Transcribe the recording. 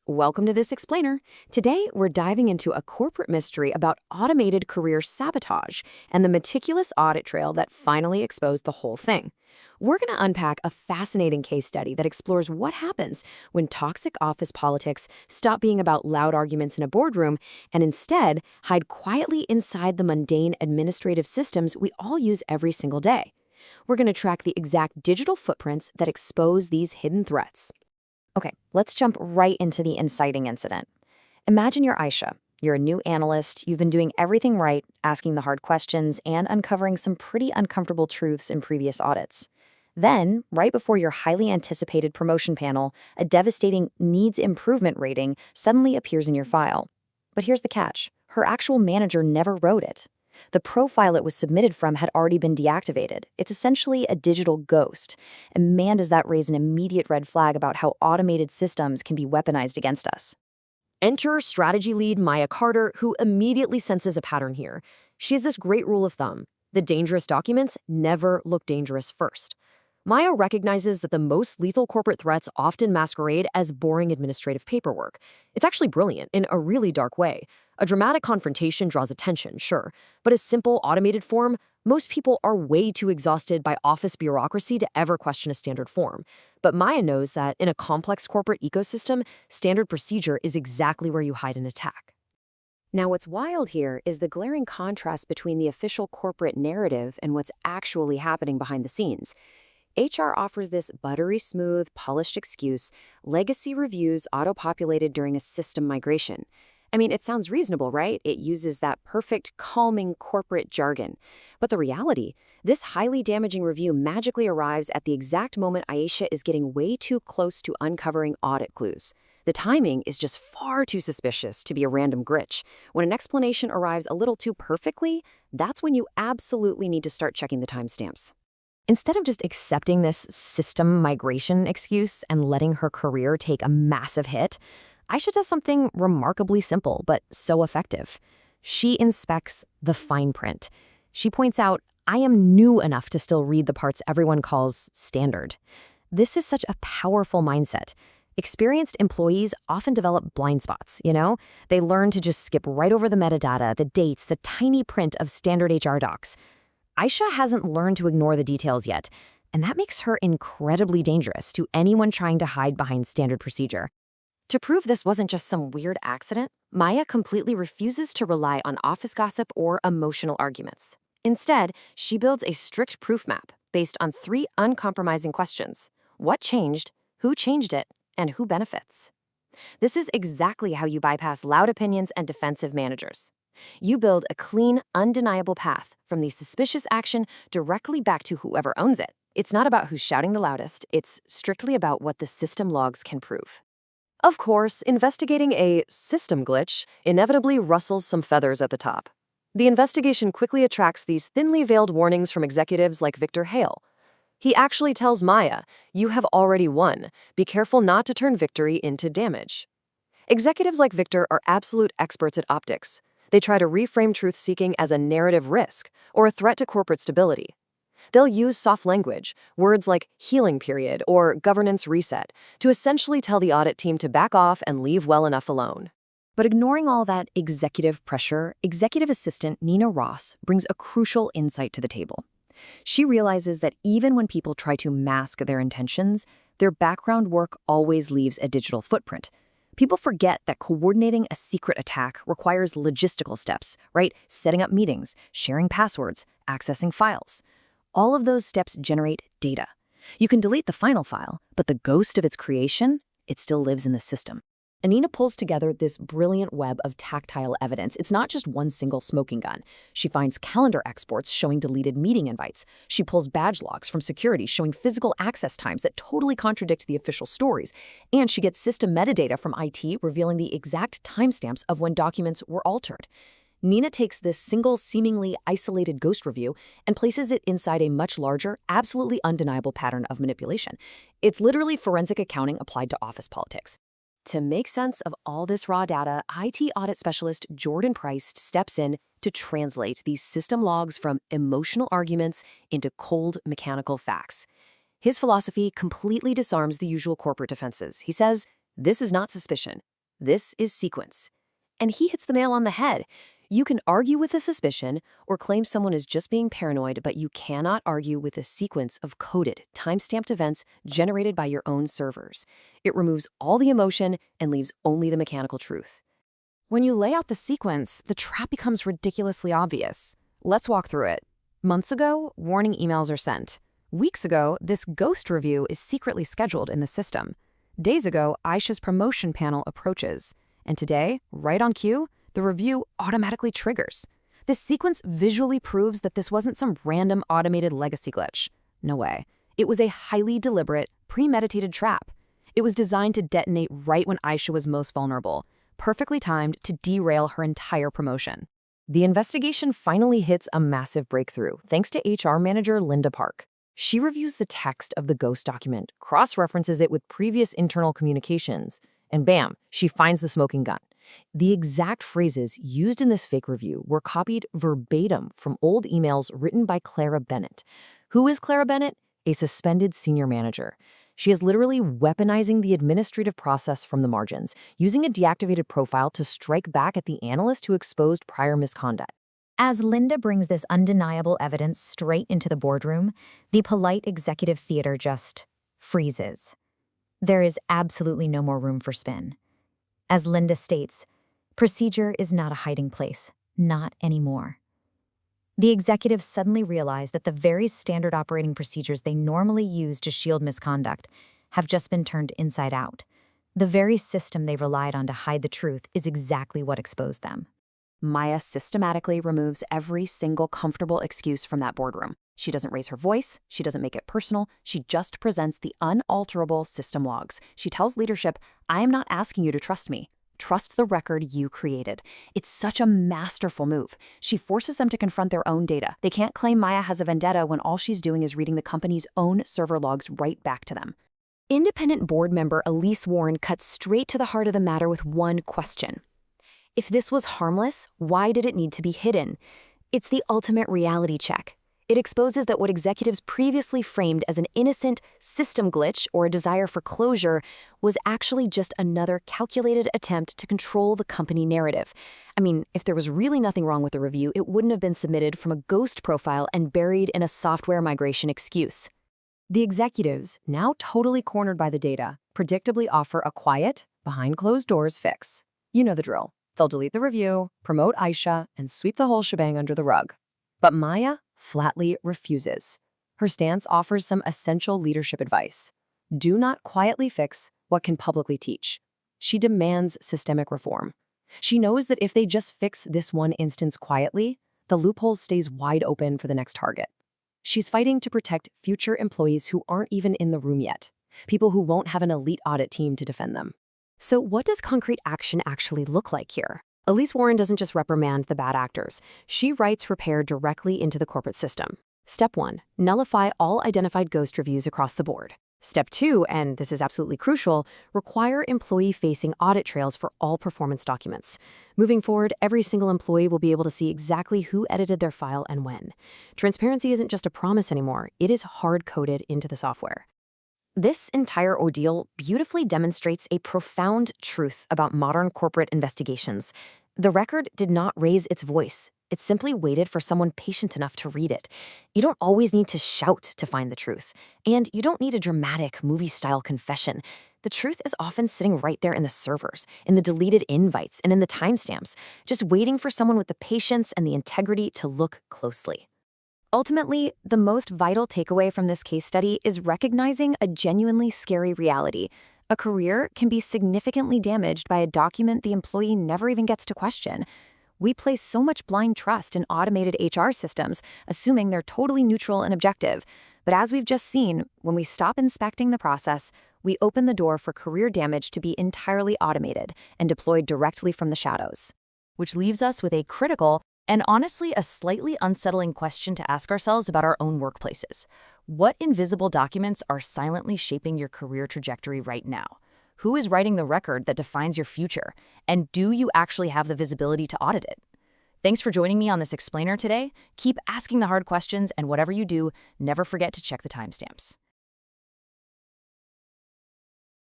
Welcome to This Explainer. Today, we're diving into a corporate mystery about automated career sabotage and the meticulous audit trail that finally exposed the whole thing. We're going to unpack a fascinating case study that explores what happens when toxic office politics stop being about loud arguments in a boardroom and instead hide quietly inside the mundane administrative systems we all use every single day. We're going to track the exact digital footprints that expose these hidden threats. Okay, let's jump right into the inciting incident. Imagine you're Aisha. You're a new analyst, you've been doing everything right, asking the hard questions, and uncovering some pretty uncomfortable truths in previous audits. Then, right before your highly anticipated promotion panel, a devastating needs improvement rating suddenly appears in your file. But here's the catch. Her actual manager never wrote it. The profile it was submitted from had already been deactivated. It's essentially a digital ghost. And man, does that raise an immediate red flag about how automated systems can be weaponized against us. Enter strategy lead Maya Carter, who immediately senses a pattern here. She has this great rule of thumb. The dangerous documents never look dangerous first. Maya recognizes that the most lethal corporate threats often masquerade as boring administrative paperwork. It's actually brilliant in a really dark way. A dramatic confrontation draws attention, sure, but a simple automated form, most people are way too exhausted by office bureaucracy to ever question a standard form. But Maya knows that in a complex corporate ecosystem, standard procedure is exactly where you hide an attack. Now, what's wild here is the glaring contrast between the official corporate narrative and what's actually happening behind the scenes. HR offers this buttery smooth, polished excuse, legacy reviews auto-populated during a system migration. I mean, it sounds reasonable, right? It uses that perfect, calming corporate jargon. But the reality, this highly damaging review magically arrives at the exact moment Aisha is getting way too close to uncovering audit clues. The timing is just far too suspicious to be a random glitch. When an explanation arrives a little too perfectly, that's when you absolutely need to start checking the timestamps. Instead of just accepting this system migration excuse and letting her career take a massive hit, Aisha does something remarkably simple but so effective. She inspects the fine print. She points out, I am new enough to still read the parts everyone calls standard. This is such a powerful mindset. Experienced employees often develop blind spots, They learn to just skip right over the metadata, the dates, the tiny print of standard HR docs. Aisha hasn't learned to ignore the details yet, and that makes her incredibly dangerous to anyone trying to hide behind standard procedure. To prove this wasn't just some weird accident, Maya completely refuses to rely on office gossip or emotional arguments. Instead, she builds a strict proof map based on 3 uncompromising questions: what changed, who changed it, and who benefits. This is exactly how you bypass loud opinions and defensive managers. You build a clean, undeniable path from the suspicious action directly back to whoever owns it. It's not about who's shouting the loudest, it's strictly about what the system logs can prove. Of course, investigating a system glitch inevitably rustles some feathers at the top. The investigation quickly attracts these thinly veiled warnings from executives like Victor Hale. He actually tells Maya, you have already won. Be careful not to turn victory into damage. Executives like Victor are absolute experts at optics. They try to reframe truth-seeking as a narrative risk or a threat to corporate stability. They'll use soft language, words like healing period or governance reset, to essentially tell the audit team to back off and leave well enough alone. But ignoring all that executive pressure, executive assistant Nina Ross brings a crucial insight to the table. She realizes that even when people try to mask their intentions, their background work always leaves a digital footprint. People forget that coordinating a secret attack requires logistical steps, right? Setting up meetings, sharing passwords, accessing files. All of those steps generate data. You can delete the final file, but the ghost of its creation, it still lives in the system. Anina pulls together this brilliant web of tactile evidence. It's not just one single smoking gun. She finds calendar exports showing deleted meeting invites. She pulls badge logs from security showing physical access times that totally contradict the official stories. And she gets system metadata from IT revealing the exact timestamps of when documents were altered. Nina takes this single, seemingly isolated ghost review and places it inside a much larger, absolutely undeniable pattern of manipulation. It's literally forensic accounting applied to office politics. To make sense of all this raw data, IT audit specialist Jordan Price steps in to translate these system logs from emotional arguments into cold, mechanical facts. His philosophy completely disarms the usual corporate defenses. He says, this is not suspicion. This is sequence. And he hits the nail on the head. You can argue with a suspicion or claim someone is just being paranoid, but you cannot argue with a sequence of coded, time-stamped events generated by your own servers. It removes all the emotion and leaves only the mechanical truth. When you lay out the sequence, the trap becomes ridiculously obvious. Let's walk through it. Months ago, warning emails are sent. Weeks ago, this ghost review is secretly scheduled in the system. Days ago, Aisha's promotion panel approaches. And today, right on cue, the review automatically triggers. This sequence visually proves that this wasn't some random automated legacy glitch. No way. It was a highly deliberate, premeditated trap. It was designed to detonate right when Aisha was most vulnerable, perfectly timed to derail her entire promotion. The investigation finally hits a massive breakthrough, thanks to HR manager Linda Park. She reviews the text of the ghost document, cross-references it with previous internal communications, and bam, she finds the smoking gun. The exact phrases used in this fake review were copied verbatim from old emails written by Clara Bennett. Who is Clara Bennett? A suspended senior manager. She is literally weaponizing the administrative process from the margins, using a deactivated profile to strike back at the analyst who exposed prior misconduct. As Linda brings this undeniable evidence straight into the boardroom, the polite executive theater just freezes. There is absolutely no more room for spin. As Linda states, procedure is not a hiding place, not anymore. The executives suddenly realize that the very standard operating procedures they normally use to shield misconduct have just been turned inside out. The very system they relied on to hide the truth is exactly what exposed them. Maya systematically removes every single comfortable excuse from that boardroom. She doesn't raise her voice, she doesn't make it personal, she just presents the unalterable system logs. She tells leadership, I am not asking you to trust me. Trust the record you created. It's such a masterful move. She forces them to confront their own data. They can't claim Maya has a vendetta when all she's doing is reading the company's own server logs right back to them. Independent board member Elise Warren cuts straight to the heart of the matter with one question. If this was harmless, why did it need to be hidden? It's the ultimate reality check. It exposes that what executives previously framed as an innocent system glitch or a desire for closure was actually just another calculated attempt to control the company narrative. I mean, if there was really nothing wrong with the review, it wouldn't have been submitted from a ghost profile and buried in a software migration excuse. The executives, now totally cornered by the data, predictably offer a quiet, behind-closed-doors fix. You know the drill. They'll delete the review, promote Aisha, and sweep the whole shebang under the rug. But Maya flatly refuses. Her stance offers some essential leadership advice. Do not quietly fix what can publicly teach. She demands systemic reform. She knows that if they just fix this one instance quietly, the loophole stays wide open for the next target. She's fighting to protect future employees who aren't even in the room yet, people who won't have an elite audit team to defend them. So what does concrete action actually look like here? Elise Warren doesn't just reprimand the bad actors. She writes repair directly into the corporate system. Step 1, nullify all identified ghost reviews across the board. Step 2, and this is absolutely crucial, require employee-facing audit trails for all performance documents. Moving forward, every single employee will be able to see exactly who edited their file and when. Transparency isn't just a promise anymore, it is hard-coded into the software. This entire ordeal beautifully demonstrates a profound truth about modern corporate investigations. The record did not raise its voice. It simply waited for someone patient enough to read it. You don't always need to shout to find the truth. And you don't need a dramatic, movie-style confession. The truth is often sitting right there in the servers, in the deleted invites, and in the timestamps, just waiting for someone with the patience and the integrity to look closely. Ultimately, the most vital takeaway from this case study is recognizing a genuinely scary reality. A career can be significantly damaged by a document the employee never even gets to question. We place so much blind trust in automated HR systems, assuming they're totally neutral and objective. But as we've just seen, when we stop inspecting the process, we open the door for career damage to be entirely automated and deployed directly from the shadows. Which leaves us with a critical and honestly a slightly unsettling question to ask ourselves about our own workplaces. What invisible documents are silently shaping your career trajectory right now? Who is writing the record that defines your future? And do you actually have the visibility to audit it? Thanks for joining me on this explainer today. Keep asking the hard questions, and whatever you do, never forget to check the timestamps.